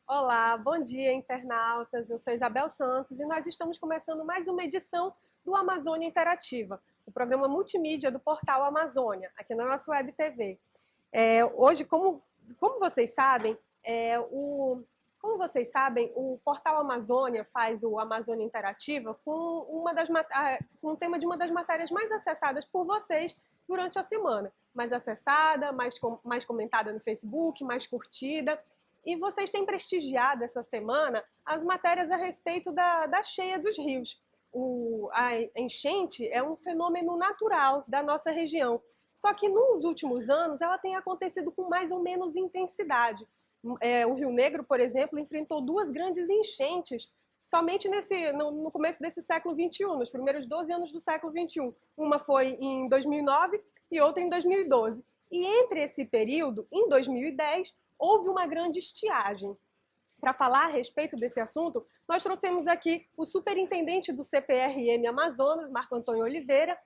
Olá, bom dia, internautas. Eu sou Isabel Santos e nós estamos começando mais uma edição do Amazônia Interativa, o programa multimídia do portal Amazônia, aqui na nossa Web TV. Hoje, como vocês sabem, como vocês sabem, o portal Amazônia faz o Amazônia Interativa com o tema de uma das matérias mais acessadas por vocês durante a semana. Mais acessada, mais comentada no Facebook, mais curtida. E vocês têm prestigiado essa semana as matérias a respeito da cheia dos rios. A enchente é um fenômeno natural da nossa região. Só que nos últimos anos ela tem acontecido com mais ou menos intensidade. O Rio Negro, por exemplo, enfrentou duas grandes enchentes somente no começo desse século XXI, nos primeiros 12 anos do século XXI. Uma foi em 2009 e outra em 2012. E entre esse período, em 2010, houve uma grande estiagem. Para falar a respeito desse assunto, nós trouxemos aqui o superintendente do CPRM Amazonas, Marco Antônio Oliveira,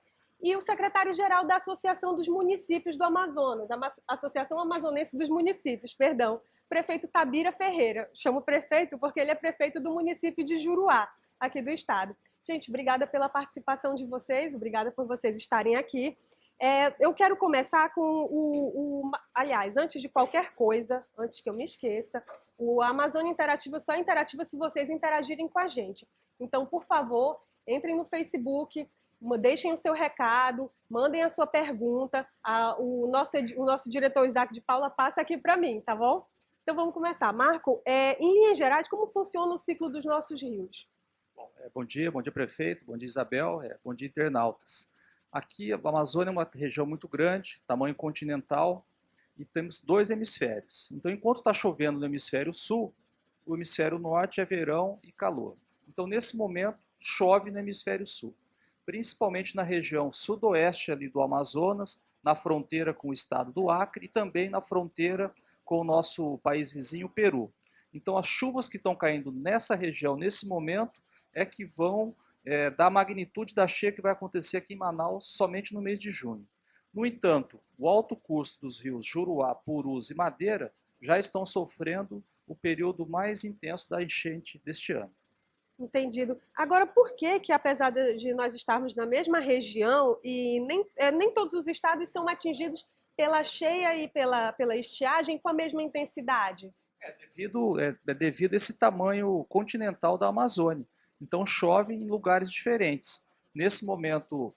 e o secretário-geral da Associação dos Municípios do Amazonas, a Associação Amazonense dos Municípios, perdão, prefeito Tabira Ferreira. Chamo prefeito porque ele é prefeito do município de Juruá, aqui do estado. Gente, obrigada pela participação de vocês, obrigada por vocês estarem aqui. Eu quero começar com aliás, antes de qualquer coisa, antes que eu me esqueça, o Amazônia Interativa só é interativa se vocês interagirem com a gente. Então, por favor, entrem no Facebook, deixem o seu recado, mandem a sua pergunta. O nosso diretor Isaac de Paula passa aqui para mim, tá bom? Então vamos começar. Marco, em linhas gerais, como funciona o ciclo dos nossos rios? Bom dia prefeito, bom dia Isabel, bom dia internautas. Aqui a Amazônia é uma região muito grande, tamanho continental, e temos dois hemisférios. Então, enquanto está chovendo no hemisfério sul, o hemisfério norte é verão e calor. Então, nesse momento, chove no hemisfério sul, principalmente na região sudoeste ali do Amazonas, na fronteira com o estado do Acre e também na fronteira com o nosso país vizinho, Peru. Então, as chuvas que estão caindo nessa região, nesse momento, é que vão da magnitude da cheia que vai acontecer aqui em Manaus somente no mês de junho. No entanto, o alto curso dos rios Juruá, Purus e Madeira já estão sofrendo o período mais intenso da enchente deste ano. Entendido. Agora, por que apesar de nós estarmos na mesma região e nem todos os estados são atingidos pela cheia e pela estiagem com a mesma intensidade? Devido a esse tamanho continental da Amazônia. Então chove em lugares diferentes. Nesse momento,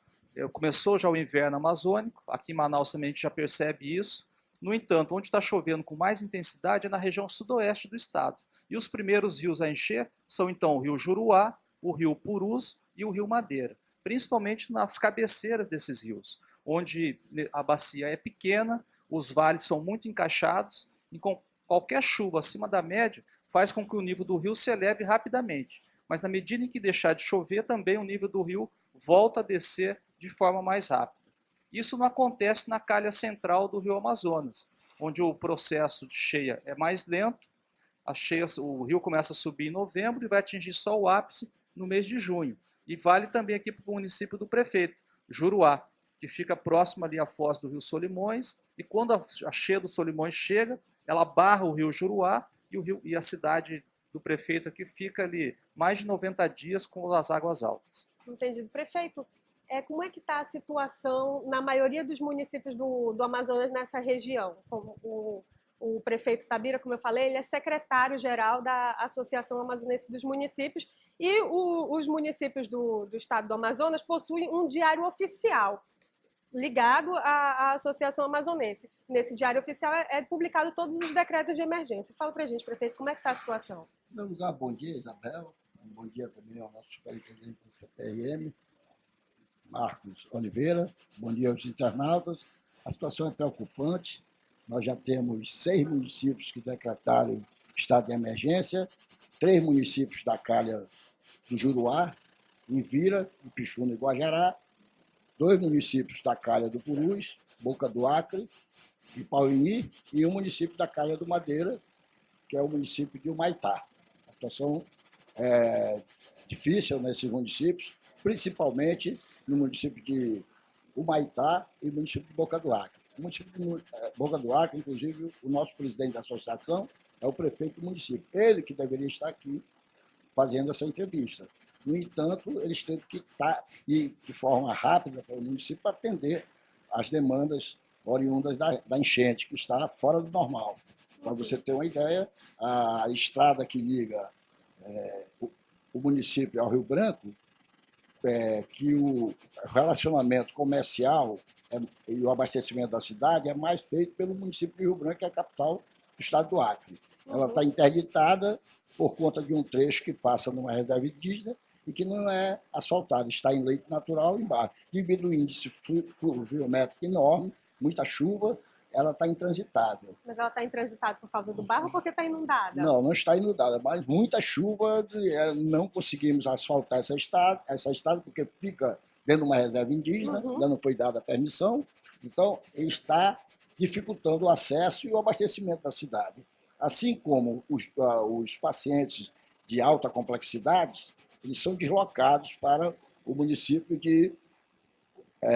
começou já o inverno amazônico, aqui em Manaus também a gente já percebe isso. No entanto, onde está chovendo com mais intensidade é na região sudoeste do estado. E os primeiros rios a encher são então o rio Juruá, o rio Purus e o rio Madeira, principalmente nas cabeceiras desses rios, onde a bacia é pequena, os vales são muito encaixados, e com qualquer chuva acima da média faz com que o nível do rio se eleve rapidamente. Mas na medida em que deixar de chover, também o nível do rio volta a descer de forma mais rápida. Isso não acontece na calha central do rio Amazonas, onde o processo de cheia é mais lento, o rio começa a subir em novembro e vai atingir só o ápice no mês de junho. E vale também aqui para o município do prefeito, Juruá, que fica próximo ali à foz do rio Solimões, e quando a cheia do Solimões chega, ela barra o rio Juruá e a cidade do prefeito aqui fica ali mais de 90 dias com as águas altas. Entendido. Prefeito, como é que está a situação na maioria dos municípios do Amazonas nessa região? Como o prefeito Tabira, como eu falei, ele é secretário-geral da Associação Amazonense dos Municípios e os municípios do estado do Amazonas possuem um diário oficial ligado à Associação Amazonense. Nesse diário oficial é publicado todos os decretos de emergência. Fala para a gente, prefeito, como é que está a situação? Em primeiro lugar, bom dia, Isabel. Bom dia também ao nosso superintendente do CPRM, Marcos Oliveira. Bom dia aos internautas. A situação é preocupante. Nós já temos 6 municípios que decretaram estado de emergência, 3 municípios da calha do Juruá, Envira, Ipixuna e Guajará, 2 municípios da calha do Purus, Boca do Acre e Pauini, e um município da calha do Madeira, que é o município de Humaitá. A situação é difícil nesses municípios, principalmente no município de Humaitá e no município de Boca do Acre. O município de Boca do Acre, inclusive, o nosso presidente da associação é é o prefeito do município. Ele que deveria estar aqui fazendo essa entrevista. No entanto, eles têm que ir de forma rápida para o município para atender as demandas oriundas da enchente, que está fora do normal. Para você ter uma ideia, a estrada que liga o município ao Rio Branco, que o relacionamento comercial e o abastecimento da cidade é mais feito pelo município de Rio Branco, que é a capital do estado do Acre. Ela está interditada por conta de um trecho que passa numa reserva indígena e que não é asfaltado, está em leito natural embaixo. Devido ao índice pluviométrico enorme, muita chuva, ela está intransitável. Mas ela está intransitável por causa do barro ou porque está inundada? Não, não está inundada, mas muita chuva, não conseguimos asfaltar essa estrada porque fica dentro de uma reserva indígena, ainda não foi dada a permissão, então está dificultando o acesso e o abastecimento da cidade. Assim como os pacientes de alta complexidade, eles são deslocados para o município de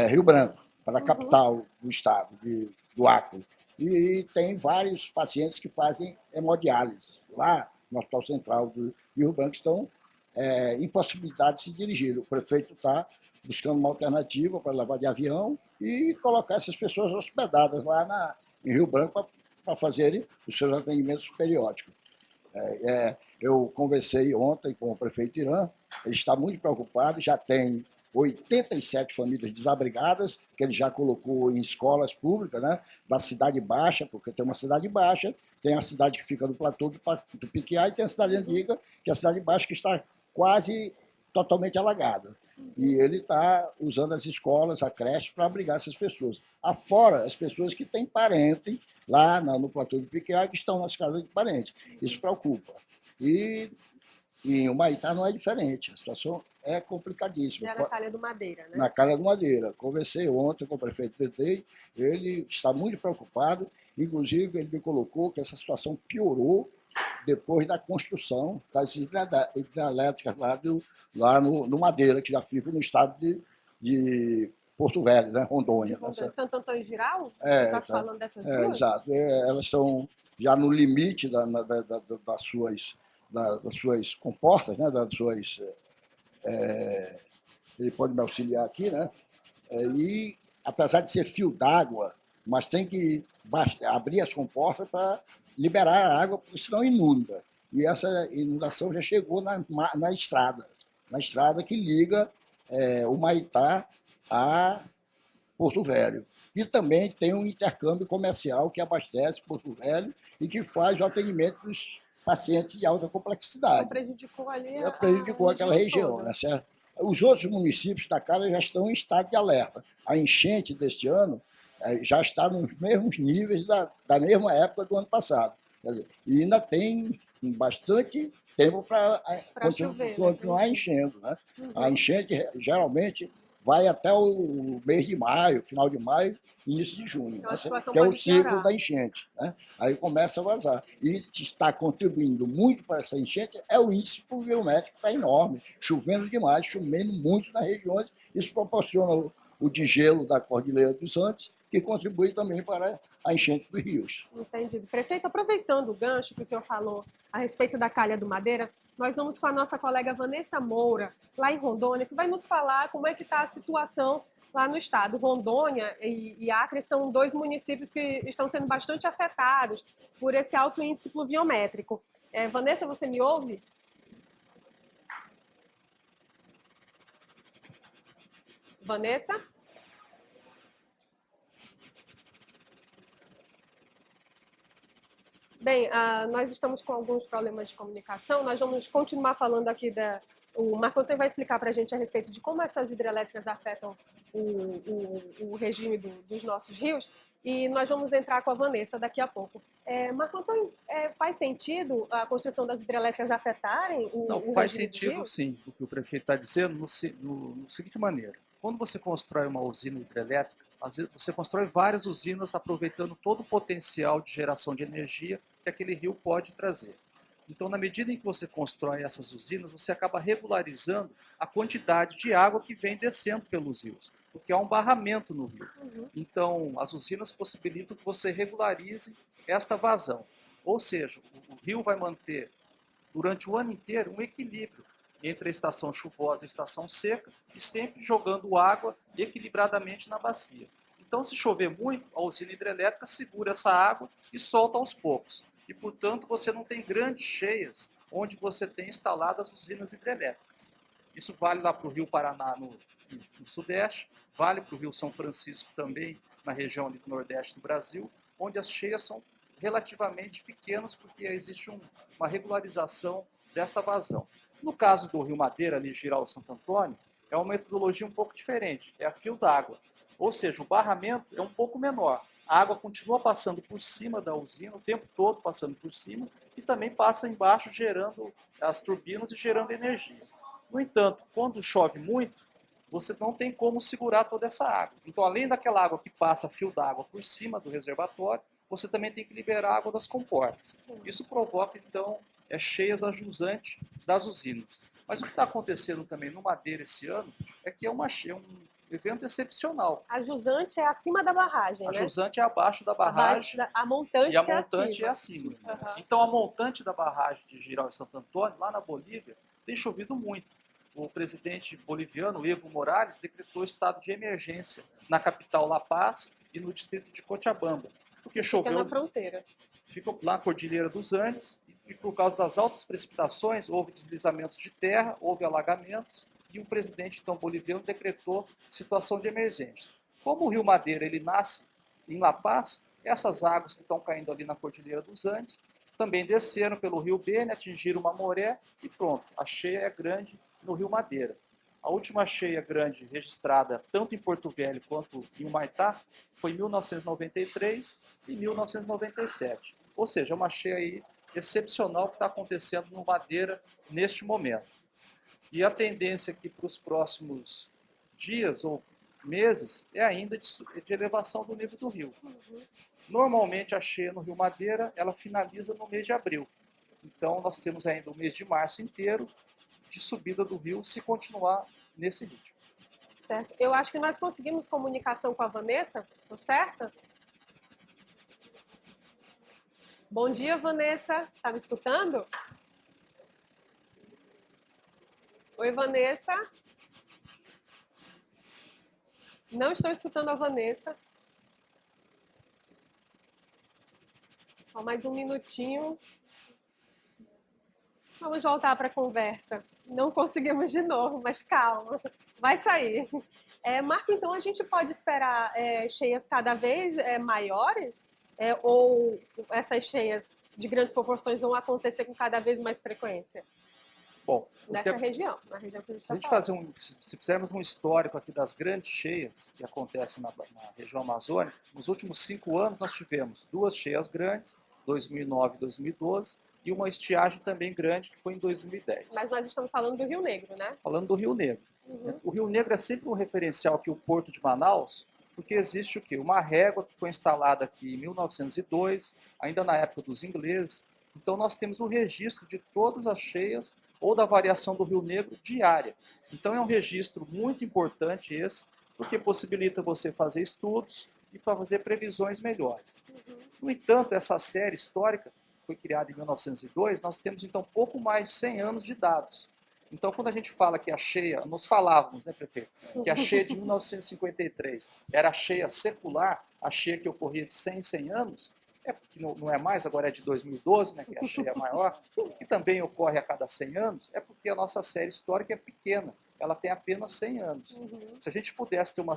Rio Branco, para a capital do estado, do Acre. E tem vários pacientes que fazem hemodiálise. Lá no Hospital Central do Rio Branco estão impossibilitados de se dirigir. O prefeito está buscando uma alternativa para levar de avião e colocar essas pessoas hospedadas lá em Rio Branco para fazerem os seus atendimentos periódicos. Eu conversei ontem com o prefeito Irã, ele está muito preocupado, já tem 87 famílias desabrigadas, que ele já colocou em escolas públicas, né, da Cidade Baixa, porque tem uma Cidade Baixa, tem a cidade que fica no platô do Piquiá e tem a Cidade Antiga, que é a Cidade Baixa, que está quase totalmente alagada. E ele está usando as escolas, a creche, para abrigar essas pessoas. Afora as pessoas que têm parente lá no platô do Piquiá, que estão nas casas de parente. Isso preocupa. E em Humaitá não é diferente, a situação é complicadíssima. Já na Calha do Madeira, né? Na Calha do Madeira. Conversei ontem com o prefeito Tetei, ele está muito preocupado, inclusive ele me colocou que essa situação piorou depois da construção das hidrelétricas lá no Madeira, que já fica no estado de Porto Velho, né? Rondônia. Santo Antônio de Jirau? Você está falando dessas duas? Exato. Elas estão já no limite das suas comportas, né? Das suas... ele pode me auxiliar aqui, né? E, apesar de ser fio d'água, mas tem que abrir as comportas para liberar a água, porque senão inunda. E essa inundação já chegou na estrada que liga o Humaitá a Porto Velho. E também tem um intercâmbio comercial que abastece Porto Velho e que faz o atendimento dos pacientes de alta complexidade. Então, prejudicou ali prejudicou aquela região, né, certo? Os outros municípios da Calha já estão em estado de alerta. A enchente deste ano já está nos mesmos níveis da mesma época do ano passado. Quer dizer, e ainda tem bastante tempo para continuar enchendo. Né? A enchente geralmente vai até o mês de maio, final de maio, início de junho, então, né? Que é o ciclo da enchente. Né? Aí começa a vazar. E está contribuindo muito para essa enchente é o índice pluviométrico, que está enorme, chovendo demais, chovendo muito nas regiões. Isso proporciona o degelo da Cordilheira dos Andes, que contribui também para a enchente dos rios. Entendido. Prefeito, aproveitando o gancho que o senhor falou a respeito da Calha do Madeira, nós vamos com a nossa colega Vanessa Moura, lá em Rondônia, que vai nos falar como é que está a situação lá no estado. Rondônia e Acre são dois municípios que estão sendo bastante afetados por esse alto índice pluviométrico. Vanessa, você me ouve? Vanessa? Bem, nós estamos com alguns problemas de comunicação, nós vamos continuar falando aqui o Marco Antônio vai explicar para a gente a respeito de como essas hidrelétricas afetam o regime dos nossos rios, e nós vamos entrar com a Vanessa daqui a pouco. Marco Antônio, faz sentido a construção das hidrelétricas afetarem o Não, faz sentido sim, o que o prefeito está dizendo, no seguinte maneira. Quando você constrói uma usina hidrelétrica, às vezes você constrói várias usinas aproveitando todo o potencial de geração de energia que aquele rio pode trazer. Então, na medida em que você constrói essas usinas, você acaba regularizando a quantidade de água que vem descendo pelos rios, porque há um barramento no rio. Então, as usinas possibilitam que você regularize esta vazão. Ou seja, o rio vai manter durante o ano inteiro um equilíbrio entre a estação chuvosa e a estação seca e sempre jogando água equilibradamente na bacia. Então, se chover muito, a usina hidrelétrica segura essa água e solta aos poucos. E, portanto, você não tem grandes cheias onde você tem instaladas usinas hidrelétricas. Isso vale lá para o Rio Paraná, no Sudeste, vale para o Rio São Francisco também, na região ali do Nordeste do Brasil, onde as cheias são relativamente pequenas, porque existe uma regularização desta vazão. No caso do Rio Madeira, ali Giral Santo Antônio, é uma metodologia um pouco diferente, é a fio d'água. Ou seja, o barramento é um pouco menor. A água continua passando por cima da usina, o tempo todo passando por cima, e também passa embaixo, gerando as turbinas e gerando energia. No entanto, quando chove muito, você não tem como segurar toda essa água. Então, além daquela água que passa fio d'água por cima do reservatório, você também tem que liberar a água das comportas. Isso provoca, então, cheias a jusante das usinas. Mas o que está acontecendo também no Madeira esse ano é que é um evento excepcional. A jusante é acima da barragem, A né? jusante é abaixo da barragem A montante e a montante é acima. Uhum. Então, a montante da barragem de Giral e Santo Antônio, lá na Bolívia, tem chovido muito. O presidente boliviano, Evo Morales, decretou estado de emergência na capital La Paz e no distrito de Cochabamba. Porque choveu, fica na fronteira. Fica lá na Cordilheira dos Andes, e por causa das altas precipitações, houve deslizamentos de terra, houve alagamentos, e o presidente, então, boliviano, decretou situação de emergência. Como o Rio Madeira ele nasce em La Paz, essas águas que estão caindo ali na Cordilheira dos Andes também desceram pelo Rio Beni, atingiram uma maré e pronto, a cheia é grande no Rio Madeira. A última cheia grande registrada tanto em Porto Velho quanto em Humaitá foi em 1993 e 1997. Ou seja, é uma cheia aí excepcional que está acontecendo no Madeira neste momento. E a tendência aqui para os próximos dias ou meses é ainda de elevação do nível do rio. Normalmente a cheia no Rio Madeira ela finaliza no mês de abril. Então nós temos ainda o mês de março inteiro de subida do rio se continuar nesse ritmo. Certo. Eu acho que nós conseguimos comunicação com a Vanessa, tô certa? Bom dia, Vanessa. Tá me escutando? Oi, Vanessa. Não estou escutando a Vanessa. Só mais um minutinho. Vamos voltar para a conversa. Não conseguimos de novo, mas calma, vai sair. Marco, então a gente pode esperar cheias cada vez maiores? Ou essas cheias de grandes proporções vão acontecer com cada vez mais frequência? Bom, nessa região, na região que a gente está falando. Se fizermos um histórico aqui das grandes cheias que acontecem na região amazônica, nos últimos 5 anos nós tivemos 2 cheias grandes, 2009 e 2012, e uma estiagem também grande, que foi em 2010. Mas nós estamos falando do Rio Negro, né? Falando do Rio Negro. Uhum. O Rio Negro é sempre um referencial aqui, o Porto de Manaus, porque existe o quê? Uma régua que foi instalada aqui em 1902, ainda na época dos ingleses. Então nós temos o registro de todas as cheias ou da variação do Rio Negro diária. Então é um registro muito importante esse, porque possibilita você fazer estudos e fazer previsões melhores. Uhum. No entanto, essa série histórica foi criada em 1902, nós temos então pouco mais de 100 anos de dados. Então, quando a gente fala que a cheia, nós falávamos, né, prefeito, que a cheia de 1953 era a cheia secular, a cheia que ocorria de 100 em 100 anos, que não é mais, agora é de 2012, né, que é a cheia maior, que também ocorre a cada 100 anos, é porque a nossa série histórica é pequena, ela tem apenas 100 anos. Uhum. Se a gente pudesse ter uma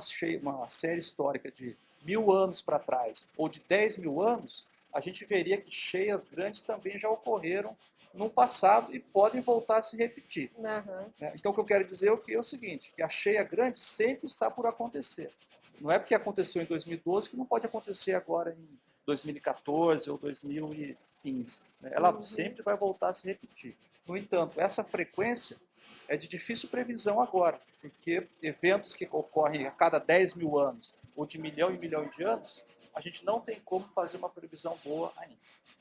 série histórica de 1000 anos para trás, ou de 10.000 anos, a gente veria que cheias grandes também já ocorreram no passado e podem voltar a se repetir. Uhum. Então, o que eu quero dizer é o seguinte, que a cheia grande sempre está por acontecer. Não é porque aconteceu em 2012 que não pode acontecer agora em 2014 ou 2015. Ela sempre vai voltar a se repetir. No entanto, essa frequência é de difícil previsão agora, porque eventos que ocorrem a cada 10.000 anos ou de milhão em milhão de anos, a gente não tem como fazer uma previsão boa ainda.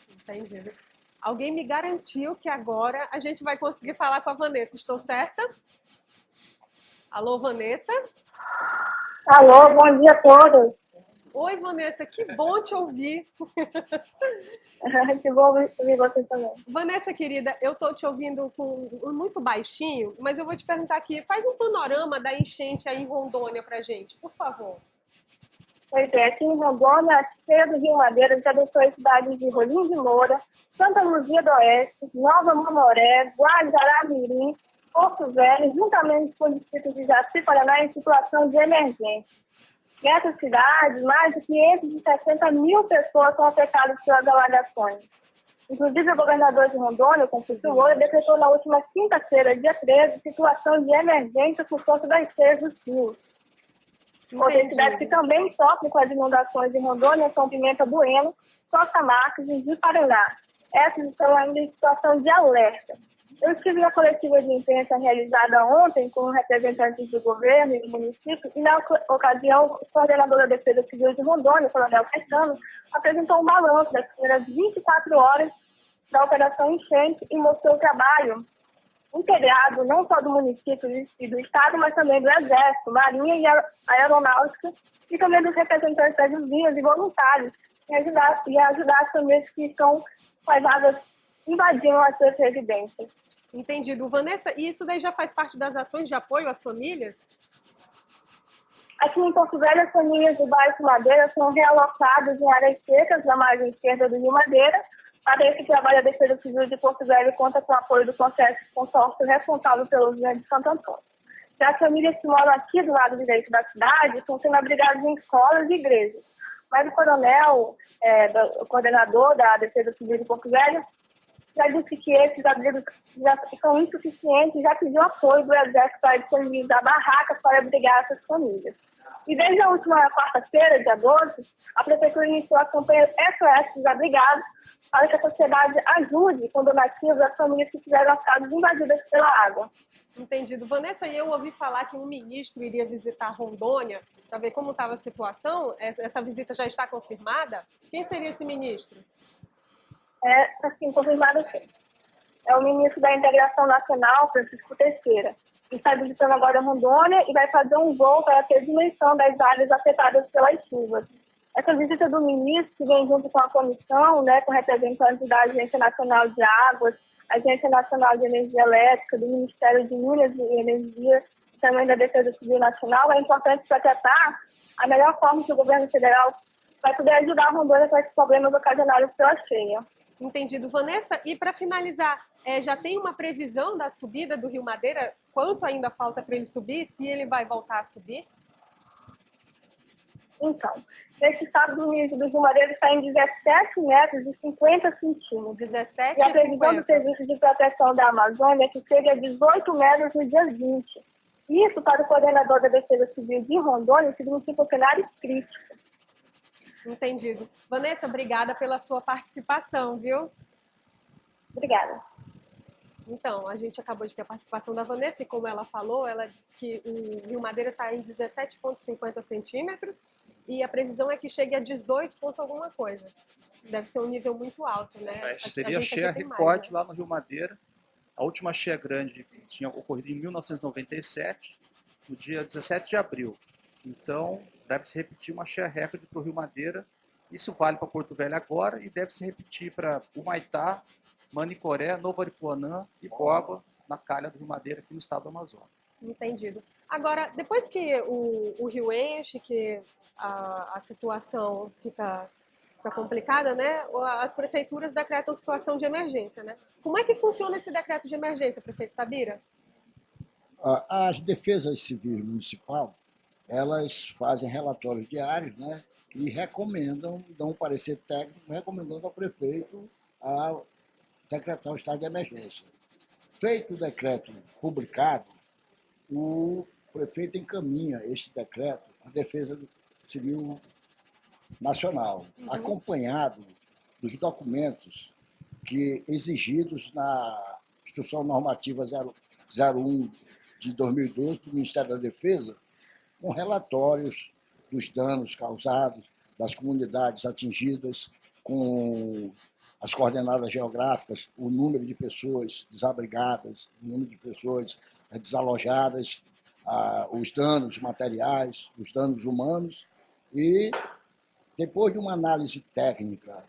Entendi. Alguém me garantiu que agora a gente vai conseguir falar com a Vanessa. Estou certa? Alô, Vanessa? Alô, bom dia a todos. Oi, Vanessa, que bom te ouvir. Que bom ouvir você também. Vanessa, querida, eu estou te ouvindo muito baixinho, mas eu vou te perguntar aqui, faz um panorama da enchente aí em Rondônia pra gente, por favor. Pois é, aqui em Rondônia, a cheia do Rio Madeira já deixou as cidades de Rolim de Moura, Santa Luzia do Oeste, Nova Mamoré, Guajará-Mirim, Porto Velho, juntamente com o distrito de Jaci, Paraná, em situação de emergência. Nessas cidades, mais de 560 mil pessoas são afetadas pelas alagações. Inclusive, o governador de Rondônia, Confúcio Moura, decretou na última quinta-feira, dia 13, situação de emergência por conta das cheias dos rios. Outras cidades que também sofrem com as inundações de Rondônia são Pimenta Bueno, Costa Marques e Juiz Paraná. Essas estão ainda em situação de alerta. Eu estive na coletiva de imprensa realizada ontem com representantes do governo e do município e, na ocasião, o coordenador da Defesa Civil de Rondônia, o Coronel Caetano, apresentou um balanço das primeiras 24 horas da Operação Enchente e mostrou o trabalho integrado não só do município e do Estado, mas também do Exército, Marinha e Aeronáutica e também dos representantes das vizinhas e voluntários e ajudar as famílias que estão com as águas invadindo as suas residências. Entendido. Vanessa, e isso daí já faz parte das ações de apoio às famílias? Aqui em Porto Velho, as famílias do bairro Madeira são realocadas em áreas secas da margem esquerda do Rio Madeira. Para esse trabalho, a Defesa Civil de Porto Velho conta com o apoio do consórcio responsável pelo Uso de Santo Antônio. Já as famílias que moram aqui do lado direito da cidade estão sendo abrigadas em escolas e igrejas. Mas o coronel, o coordenador da Defesa Civil de Porto Velho, já disse que esses abrigos já são insuficientes e já pediu apoio do Exército para disponibilizar barracas para abrigar essas famílias. E desde a última quarta-feira, dia 12, a Prefeitura iniciou a campanha SOS Desabrigados para que a sociedade ajude com donativos as famílias que tiveram as casas invadidas pela água. Entendido. Vanessa, e eu ouvi falar que um ministro iria visitar Rondônia para ver como estava a situação. Essa visita já está confirmada? Quem seria esse ministro? Assim, confirmado sim. É o ministro da Integração Nacional, Francisco Teixeira. Ele está visitando agora Rondônia e vai fazer um voo para ter dimensão das áreas afetadas pelas chuvas. Essa visita do ministro, que vem junto com a comissão, com representantes da Agência Nacional de Águas, Agência Nacional de Energia Elétrica, do Ministério de Minas e Energia, e também da Defesa Civil Nacional, é importante para tratar a melhor forma que o governo federal vai poder ajudar a Rondônia com esses problemas ocasionados pela cheia. Entendido. Vanessa, e para finalizar, já tem uma previsão da subida do Rio Madeira? Quanto ainda falta para ele subir? Se ele vai voltar a subir? Então, nesse sábado, o nível do Rio Madeira está em 17 metros e 50 centímetros. 17 e a previsão do Serviço de Proteção da Amazônia é que seja 18 metros no dia 20. Isso, para o coordenador da Defesa Civil de Rondônia, significa um cenário crítico. Entendido. Vanessa, obrigada pela sua participação, viu? Obrigada. Então, a gente acabou de ter a participação da Vanessa e, como ela falou, ela disse que o Rio Madeira está em 17,50 centímetros e a previsão é que chegue a 18 ponto alguma coisa. Deve ser um nível muito alto, né? Seria a cheia recorde lá no Rio Madeira. A última cheia grande tinha ocorrido em 1997, no dia 17 de abril. Então, deve se repetir uma cheia recorde para o Rio Madeira. Isso vale para Porto Velho agora e deve se repetir para Humaitá, Manicoré, Novo Aripuanã e Borba, na calha do Rio Madeira, aqui no estado do Amazonas. Entendido. Agora, depois que o rio enche, que a situação fica complicada, né? As prefeituras decretam situação de emergência, né? Como é que funciona esse decreto de emergência, prefeito Tabira? As defesas civis municipal, elas fazem relatórios diários, e recomendam, dão um parecer técnico, recomendando ao prefeito a decretar o estado de emergência. Feito o decreto publicado, o prefeito encaminha este decreto à Defesa Civil Nacional, acompanhado dos documentos exigidos na Instrução Normativa 001 de 2012 do Ministério da Defesa, com relatórios dos danos causados, das comunidades atingidas, com as coordenadas geográficas, o número de pessoas desabrigadas, o número de pessoas desalojadas, os danos materiais, os danos humanos e Depois de uma análise técnica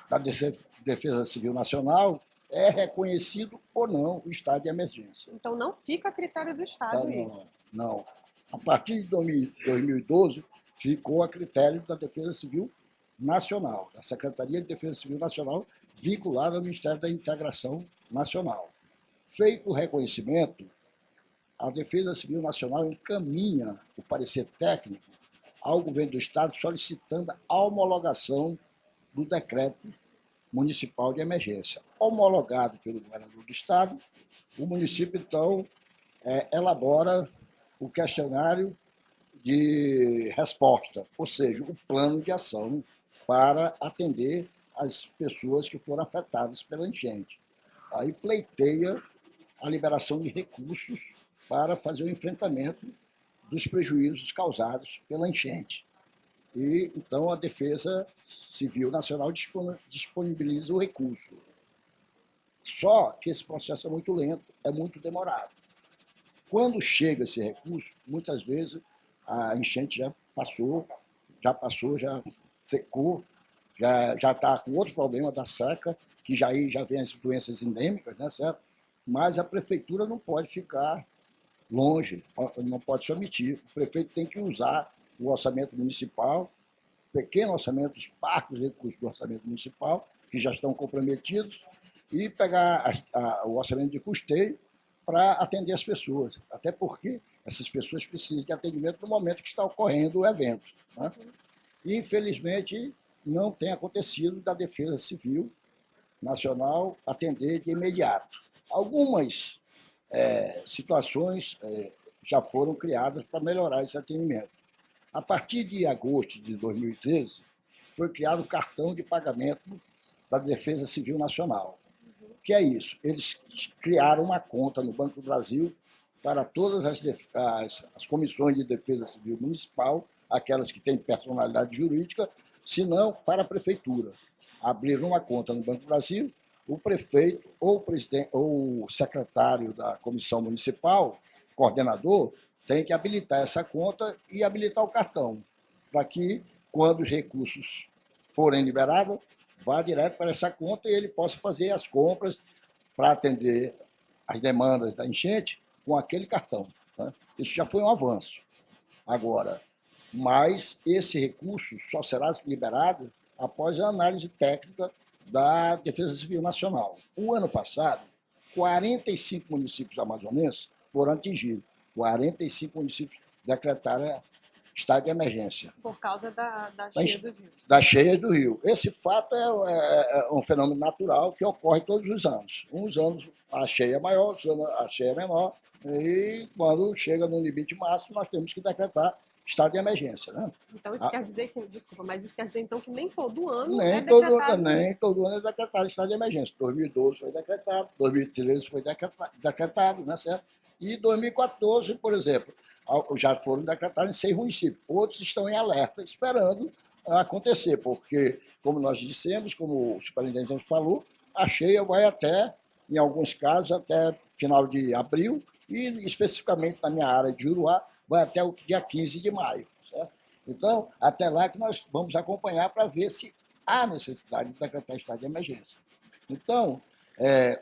da Defesa Civil Nacional, é reconhecido ou não o estado de emergência. Então não fica a critério do Estado isso. Não. A partir de 2012, ficou a critério da Defesa Civil Nacional, da Secretaria de Defesa Civil Nacional, vinculada ao Ministério da Integração Nacional. Feito o reconhecimento, a Defesa Civil Nacional encaminha o parecer técnico ao governo do Estado solicitando a homologação do decreto municipal de emergência. Homologado pelo governador do Estado, o município, então, elabora o questionário de resposta, ou seja, o plano de ação para atender as pessoas que foram afetadas pela enchente. Aí pleiteia a liberação de recursos para fazer o enfrentamento dos prejuízos causados pela enchente. E, então, a Defesa Civil Nacional disponibiliza o recurso. Só que esse processo é muito lento, é muito demorado. Quando chega esse recurso, muitas vezes a enchente já secou, já está com outro problema da seca, que já vem as doenças endêmicas, né, certo? Mas a prefeitura não pode ficar longe, não pode se omitir. O prefeito tem que usar o orçamento municipal, pequeno orçamento, os parcos recursos do orçamento municipal, que já estão comprometidos, e pegar o orçamento de custeio para atender as pessoas. Até porque essas pessoas precisam de atendimento no momento que está ocorrendo o evento, né? E, infelizmente, não tem acontecido da Defesa Civil Nacional atender de imediato. Algumas situações já foram criadas para melhorar esse atendimento. A partir de agosto de 2013, foi criado o cartão de pagamento da Defesa Civil Nacional. O que é isso? Eles criaram uma conta no Banco do Brasil para todas as comissões de defesa civil municipal, aquelas que têm personalidade jurídica, se não para a prefeitura. Abriram uma conta no Banco do Brasil, o prefeito ou o presidente ou o secretário da comissão municipal, coordenador, tem que habilitar essa conta e habilitar o cartão, para que, quando os recursos forem liberados, vá direto para essa conta e ele possa fazer as compras para atender as demandas da enchente com aquele cartão, né? Isso já foi um avanço. Agora, mas esse recurso só será liberado após a análise técnica da Defesa Civil Nacional. O ano passado, 45 municípios amazonenses foram atingidos. 45 municípios decretaram estado de emergência. Por causa da cheia dos rios. Da cheia do rio. Esse fato é um fenômeno natural que ocorre todos os anos. Uns anos a cheia é maior, outros anos a cheia é menor, e quando chega no limite máximo, nós temos que decretar estado de emergência, né? Então isso quer dizer que, desculpa, mas isso quer dizer então que nem todo ano nem todo ano é decretado estado de emergência. 2012 foi decretado, 2013 foi decretado, né, certo? E 2014, por exemplo, já foram decretados em 6 municípios. Outros estão em alerta, esperando acontecer, porque, como nós dissemos, como o superintendente falou, a cheia vai até, em alguns casos, até final de abril, e especificamente na minha área de Juruá, vai até o dia 15 de maio. Certo? Então, até lá que nós vamos acompanhar para ver se há necessidade de decretar estado de emergência. Então,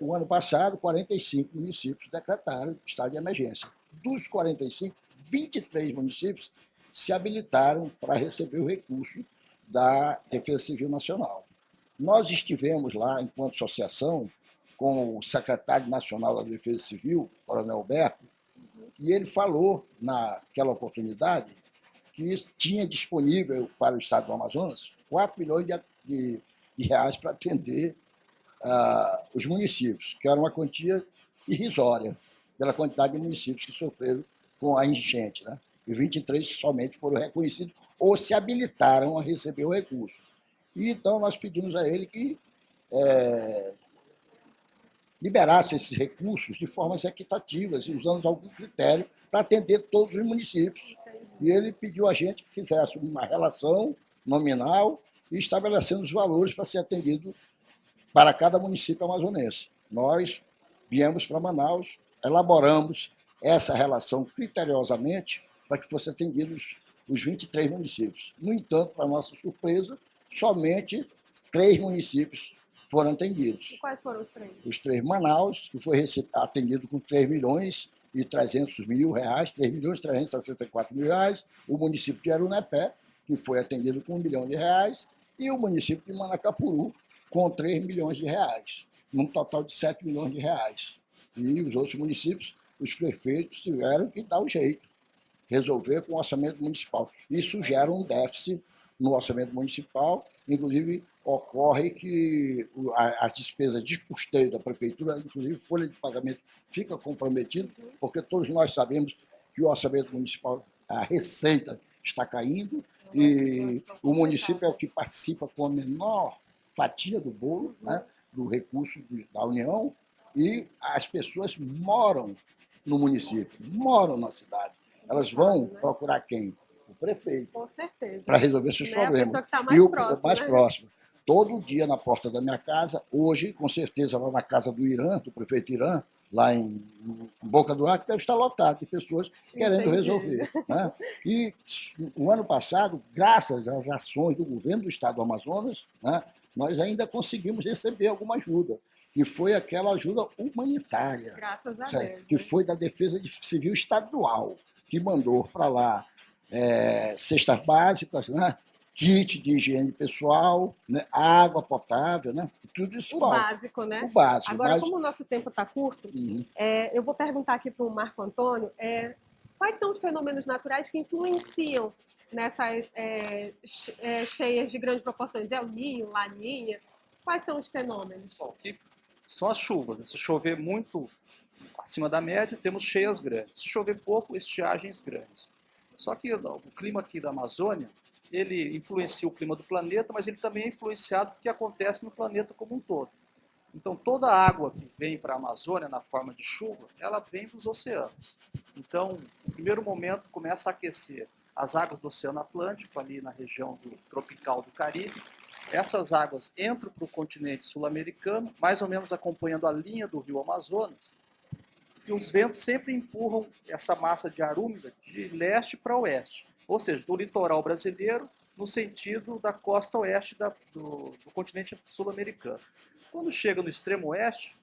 o ano passado, 45 municípios decretaram estado de emergência. Dos 45, 23 municípios se habilitaram para receber o recurso da Defesa Civil Nacional. Nós estivemos lá, enquanto associação, com o secretário nacional da Defesa Civil, Coronel Alberto, e ele falou, naquela oportunidade, que tinha disponível para o estado do Amazonas 4 milhões de reais para atender os municípios, que era uma quantia irrisória, pela quantidade de municípios que sofreram com a enchente, né? E 23 somente foram reconhecidos ou se habilitaram a receber o recurso. E então nós pedimos a ele que liberasse esses recursos de formas equitativas e usando algum critério para atender todos os municípios. E ele pediu a gente que fizesse uma relação nominal e estabelecendo os valores para ser atendido para cada município amazonense. Nós viemos para Manaus, elaboramos essa relação criteriosamente para que fossem atendidos os 23 municípios. No entanto, para nossa surpresa, somente 3 municípios foram atendidos. E quais foram os 3? Os 3, Manaus, que foi atendido com 3 milhões e 300 mil reais, 3 milhões e 364 mil reais, o município de Arunepé, que foi atendido com 1 milhão de reais, e o município de Manacapuru, com 3 milhões de reais, num total de 7 milhões de reais. E os outros municípios, os prefeitos tiveram que dar o jeito, resolver com o orçamento municipal. Isso gera um déficit no orçamento municipal, inclusive ocorre que as despesas de custeio da prefeitura, inclusive folha de pagamento, fica comprometido, porque todos nós sabemos que o orçamento municipal, a receita está caindo, e o município é o que participa com a menor fatia do bolo, né, do recurso da União, e as pessoas moram no município, moram na cidade. Elas vão procurar quem? O prefeito. Com certeza. Para resolver seus problemas. A pessoa que está mais e o próximo, mais né? próximo. Todo dia na porta da minha casa, hoje, com certeza, lá na casa do Irã, do prefeito Irã, lá em Boca do Acre, deve estar lotado de pessoas querendo resolver. Né? E no ano passado, graças às ações do governo do estado do Amazonas, né, nós ainda conseguimos receber alguma ajuda, que foi aquela ajuda humanitária. Graças a certo? Deus. Que foi da Defesa Civil Estadual, que mandou para lá cestas básicas, né? Kit de higiene pessoal, né? Água potável, né? Tudo isso O falta. básico, né? O básico. Agora, mas... como o nosso tempo está curto, eu vou perguntar aqui para o Marco Antônio quais são os fenômenos naturais que influenciam nessas cheias de grandes proporções? El Niño, Laninha? Quais são os fenômenos? Bom, que são as chuvas. Né? Se chover muito acima da média, temos cheias grandes. Se chover pouco, estiagens grandes. Só que o clima aqui da Amazônia, ele influencia o clima do planeta, mas ele também é influenciado pelo que acontece no planeta como um todo. Então, toda a água que vem para a Amazônia na forma de chuva, ela vem dos oceanos. Então, no primeiro momento, começa a aquecer as águas do Oceano Atlântico, ali na região tropical do Caribe. Essas águas entram para o continente sul-americano, mais ou menos acompanhando a linha do rio Amazonas, e os ventos sempre empurram essa massa de ar úmida de leste para oeste, ou seja, do litoral brasileiro no sentido da costa oeste do continente sul-americano. Quando chega no extremo oeste,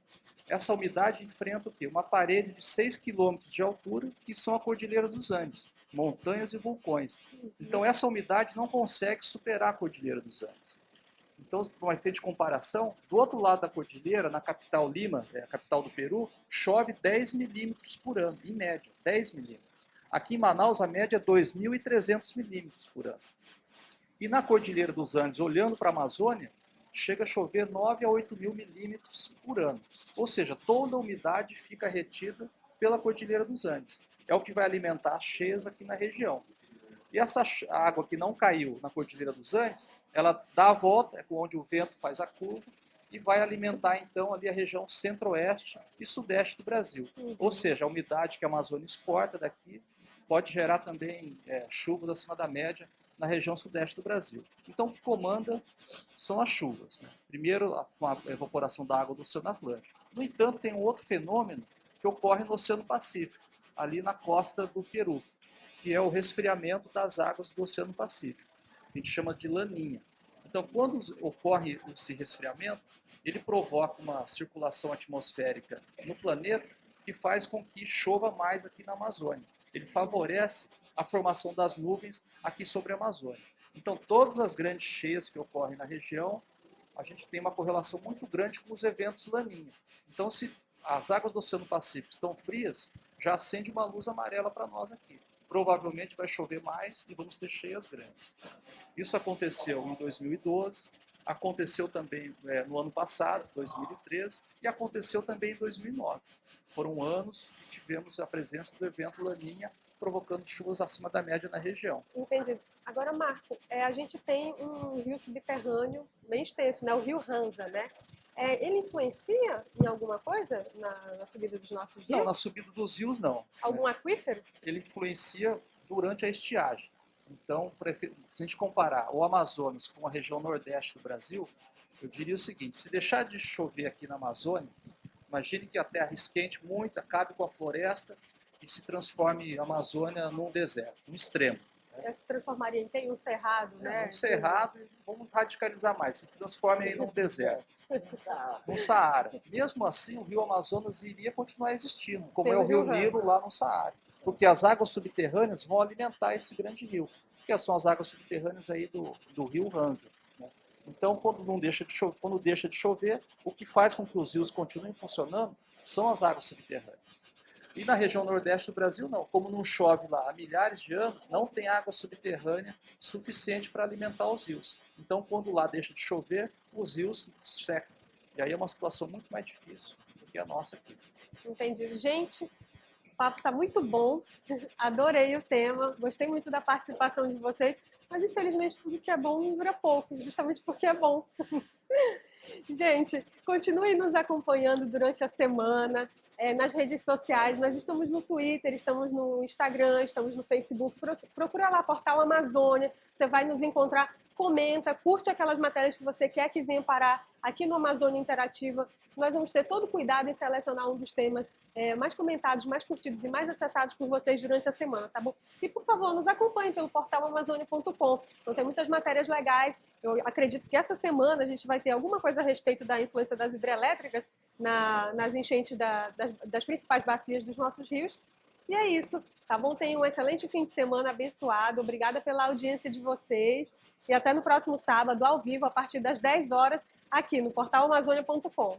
essa umidade enfrenta o quê? Uma parede de 6 quilômetros de altura, que são a Cordilheira dos Andes, montanhas e vulcões. Então, essa umidade não consegue superar a Cordilheira dos Andes. Então, por um efeito de comparação, do outro lado da cordilheira, na capital Lima, a capital do Peru, chove 10 milímetros por ano, em média, 10 milímetros. Aqui em Manaus, a média é 2.300 milímetros por ano. E na Cordilheira dos Andes, olhando para a Amazônia, chega a chover 9 a 8 mil milímetros por ano. Ou seja, toda a umidade fica retida pela Cordilheira dos Andes. É o que vai alimentar as cheias aqui na região. E essa água que não caiu na Cordilheira dos Andes, ela dá a volta, é onde o vento faz a curva, e vai alimentar, então, ali a região centro-oeste e sudeste do Brasil. Ou seja, a umidade que a Amazônia exporta daqui pode gerar também chuvas acima da média na região sudeste do Brasil. Então, o que comanda são as chuvas. Né? Primeiro, com a evaporação da água do Oceano Atlântico. No entanto, tem um outro fenômeno que ocorre no Oceano Pacífico, ali na costa do Peru, que é o resfriamento das águas do Oceano Pacífico. A gente chama de laninha. Então, quando ocorre esse resfriamento, ele provoca uma circulação atmosférica no planeta que faz com que chova mais aqui na Amazônia. Ele favorece a formação das nuvens aqui sobre a Amazônia. Então, todas as grandes cheias que ocorrem na região, a gente tem uma correlação muito grande com os eventos laninha. Então, se as águas do Oceano Pacífico estão frias, já acende uma luz amarela para nós aqui. Provavelmente vai chover mais e vamos ter cheias grandes. Isso aconteceu em 2012, aconteceu também no ano passado, 2013, e aconteceu também em 2009. Foram anos que tivemos a presença do evento Laninha, provocando chuvas acima da média na região. Entendi. Agora, Marco, a gente tem um rio subterrâneo bem extenso, né? O rio Ranza, né? Ele influencia em alguma coisa na subida dos nossos rios? Não, na subida dos rios não. Algum aquífero? Ele influencia durante a estiagem. Então, se a gente comparar o Amazonas com a região nordeste do Brasil, eu diria o seguinte: se deixar de chover aqui na Amazônia, imagine que a terra esquente muito, acabe com a floresta e se transforme a Amazônia num deserto, um extremo. se transformaria em tem um cerrado, né? Um cerrado, vamos radicalizar mais, se transforma aí num deserto, no Saara. Mesmo assim, o rio Amazonas iria continuar existindo, como é o rio Nilo lá no Saara, porque as águas subterrâneas vão alimentar esse grande rio, que são as águas subterrâneas aí do rio Ranza. Né? Então, quando deixa de chover, o que faz com que os rios continuem funcionando são as águas subterrâneas. E na região nordeste do Brasil, não. Como não chove lá há milhares de anos, não tem água subterrânea suficiente para alimentar os rios. Então, quando lá deixa de chover, os rios secam. E aí é uma situação muito mais difícil do que a nossa aqui. Entendi. Gente, o papo está muito bom. Adorei o tema. Gostei muito da participação de vocês. Mas, infelizmente, tudo que é bom dura pouco, justamente porque é bom. Gente, continue nos acompanhando durante a semana, nas redes sociais. Nós estamos no Twitter, estamos no Instagram, estamos no Facebook. Procura lá, Portal Amazônia. Você vai nos encontrar. Comenta, curte aquelas matérias que você quer que venha parar aqui no Amazônia Interativa. Nós vamos ter todo o cuidado em selecionar um dos temas mais comentados, mais curtidos e mais acessados por vocês durante a semana, tá bom? E, por favor, nos acompanhe pelo portal amazônia.com. Então, tem muitas matérias legais. Eu acredito que essa semana a gente vai ter alguma coisa a respeito da influência das hidrelétricas nas enchentes das principais bacias dos nossos rios. E é isso, tá bom? Tenham um excelente fim de semana abençoado. Obrigada pela audiência de vocês. E até no próximo sábado, ao vivo, a partir das 10 horas, aqui no portalamazônia.com.